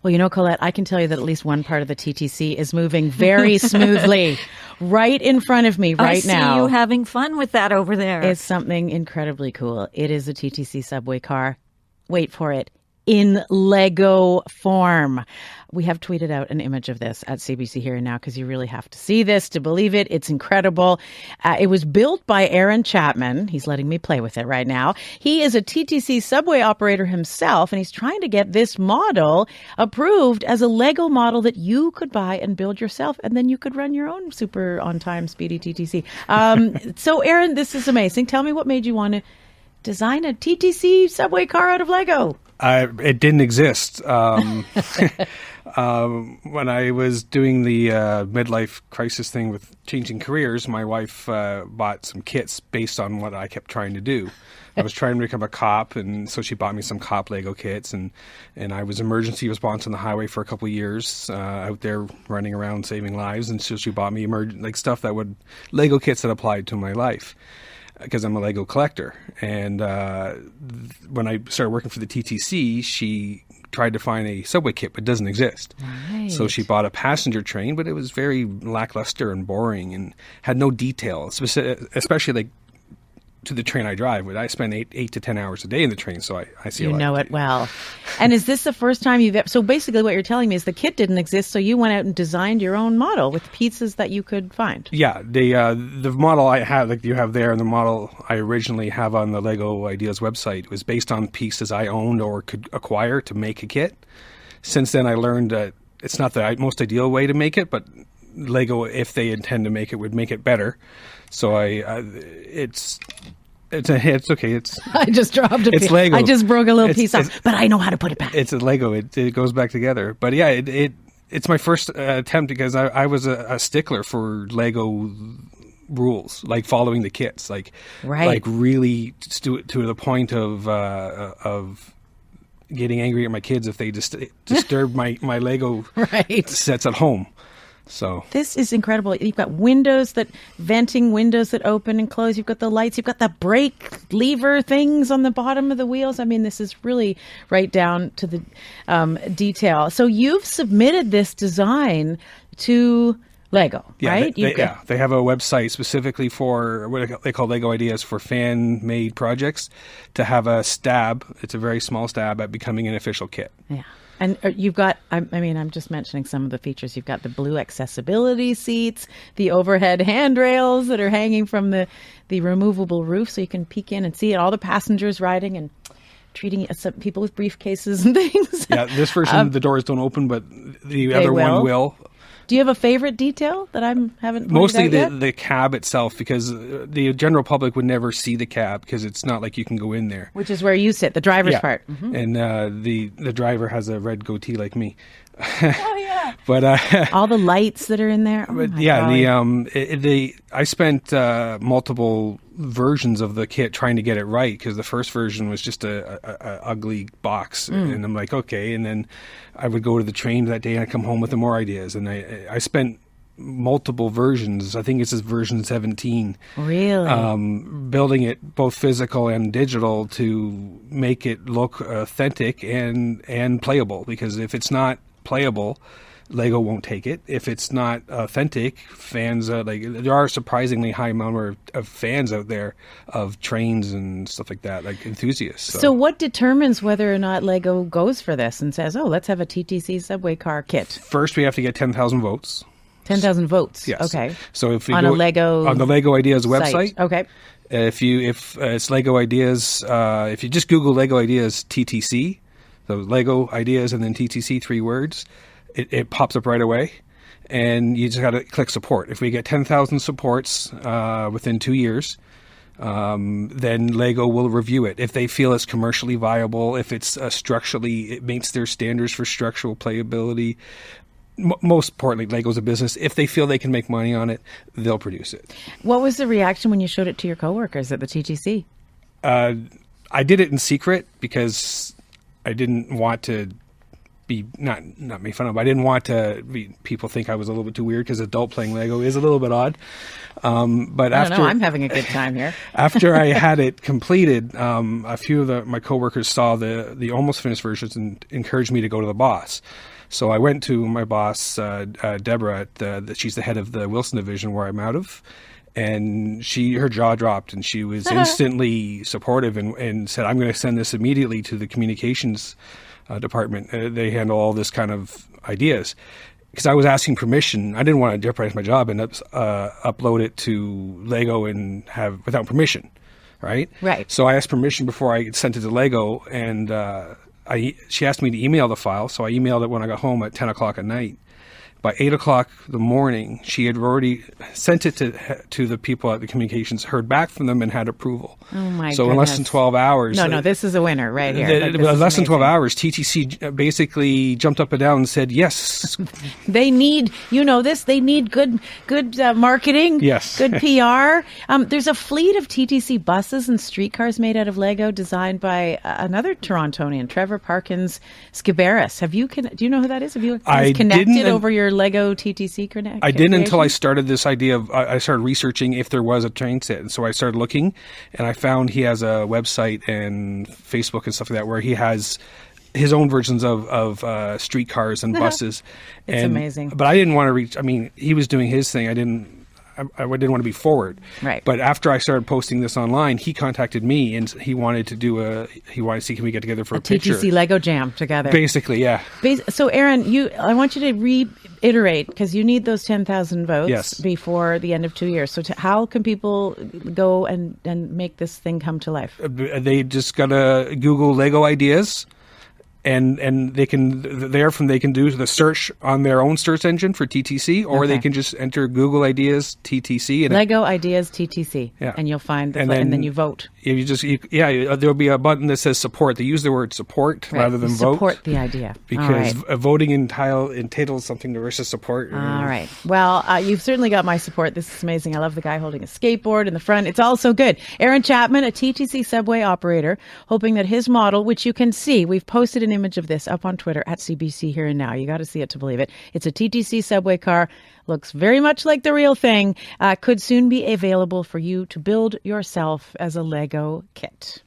Well, Colette, I can tell you that at least one part of the TTC is moving very smoothly right in front of me right now. I see you having fun with that over there. It's something incredibly cool. It is a TTC subway car. Wait for it. In Lego form. We have tweeted out an image of this at CBC Here and Now because you really have to see this to believe it. It's incredible. It was built by Chapman. He's letting me play with it right now. He is a TTC subway operator himself, and he's trying to get this model approved as a Lego model that you could buy and build yourself, and then you could run your own super on-time, speedy TTC. So, Aaron, this is amazing. Tell me what made you want to design a TTC subway car out of Lego? It didn't exist. When I was doing the midlife crisis thing with changing careers, my wife bought some kits based on what I kept trying to do. I was trying to become a cop, and so she bought me some cop Lego kits, and I was emergency response on the highway for a couple of years, out there running around saving lives, and so she bought me stuff that would Lego kits that applied to my life, because I'm a Lego collector. And when I started working for the TTC, she tried to find a subway kit, but it doesn't exist. Right. So she bought a passenger train, but it was very lackluster and boring and had no detail, especially like to the train I drive. I spend 8 to 10 hours a day in the train, so I see a lot. You know it well. And is this the first time you've so basically what you're telling me is the kit didn't exist, so you went out and designed your own model with pieces that you could find? Yeah, the model I have, like you have there, and the model I originally have on the Lego Ideas website was based on pieces I owned or could acquire to make a kit. Since then, I learned that it's not the most ideal way to make it, but Lego, if they intend to make it, would make it better. So it's okay. I just dropped a piece. Lego. I just broke a little piece off, but I know how to put it back. It's a Lego. It goes back together. But yeah, it's my first attempt because I was a stickler for Lego rules, like following the kits, like really to the point of getting angry at my kids if they disturb my Lego sets at home. So this is incredible. You've got venting windows that open and close. You've got the lights. You've got the brake lever things on the bottom of the wheels. I mean, this is really right down to the detail. So you've submitted this design to Lego, right? They have a website specifically for what they call Lego Ideas for fan-made projects to have a stab. It's a very small stab at becoming an official kit. Yeah. And you've got, I'm just mentioning some of the features. You've got the blue accessibility seats, the overhead handrails that are hanging from the removable roof so you can peek in and see it. All the passengers riding and treating some people with briefcases and things. Yeah, this version, the doors don't open, but the other one will. Do you have a favorite detail that I haven't Mostly out yet? the cab itself, because the general public would never see the cab because it's not like you can go in there. Which is where you sit, the driver's part. Mm-hmm. And the driver has a red goatee like me. Oh yeah. But all the lights that are in there. Oh, but yeah, I spent multiple versions of the kit trying to get it right, because the first version was just a ugly box, and I'm like, okay. And then I would go to the train that day and I'd come home with more ideas, and I spent multiple versions. I think it's version 17. Really? Building it both physical and digital to make it look authentic and playable, because if it's not playable, Lego won't take it. If it's not authentic, fans there are a surprisingly high number of fans out there of trains and stuff like that, like enthusiasts. So what determines whether or not Lego goes for this and says, "Oh, let's have a TTC subway car kit"? First, we have to get 10,000 votes. 10,000 votes. Yes. Okay. So if we on go on the Lego Ideas site. website, okay. If it's Lego Ideas, if you just Google Lego Ideas TTC, so Lego Ideas and then TTC, 3 words, it pops up right away, and you just got to click support. If we get 10,000 supports within 2 years, then Lego will review it. If they feel it's commercially viable, if it's structurally, it meets their standards for structural playability. Most importantly, Lego's a business. If they feel they can make money on it, they'll produce it. What was the reaction when you showed it to your coworkers at the TTC? I did it in secret because I didn't want to be not make fun of. I didn't want people think I was a little bit too weird because adult playing Lego is a little bit odd. But I don't know. I'm having a good time here. After I had it completed, a few of my coworkers saw the almost finished versions and encouraged me to go to the boss. So I went to my boss, Deborah. She's the head of the Wilson division where I'm out of. And her jaw dropped, and she was instantly supportive and said, "I'm going to send this immediately to the communications department. They handle all this kind of ideas." Because I was asking permission. I didn't want to jeopardize my job and upload it to Lego and have without permission, right? Right. So I asked permission before I sent it to Lego, and she asked me to email the file. So I emailed it when I got home at 10 o'clock at night. By 8 o'clock in the morning, she had already sent it to the people at the communications, heard back from them, and had approval. Oh, my So goodness. in less than 12 hours... No, this is a winner right here. Less than 12 hours, TTC basically jumped up and down and said, yes. They need, they need good marketing. Yes. Good PR. There's a fleet of TTC buses and streetcars made out of Lego designed by another Torontonian, Trevor Parkins Skibaris. Do you know who that is? Have you connected over your Lego TTC connection? I didn't until I started this idea of, I started researching if there was a train set. And so I started looking, and I found he has a website and Facebook and stuff like that where he has his own versions of streetcars and buses. It's amazing. But I didn't want to reach, he was doing his thing. I didn't want to be forward. Right. But after I started posting this online, he contacted me and he wanted to see, can we get together for a picture? TTC Lego Jam together. Basically, yeah. So Aaron, I want you to reiterate, because you need those 10,000 votes before the end of 2 years. So how can people go and make this thing come to life? They just got to Google Lego ideas. And they can do the search on their own search engine for TTC, or they can just enter Google Ideas TTC and Lego Ideas TTC, and you'll find and then you vote. There'll be a button that says support. They use the word support rather than vote. Support the idea, because voting entails something versus support. All right. Well, you've certainly got my support. This is amazing. I love the guy holding a skateboard in the front. It's all so good. Aaron Chapman, a TTC subway operator, hoping that his model, which you can see, we've posted an image of this up on Twitter at CBC Here and Now. You got to see it to believe it. It's a TTC subway car. Looks very much like the real thing. Could soon be available for you to build yourself as a Lego kit.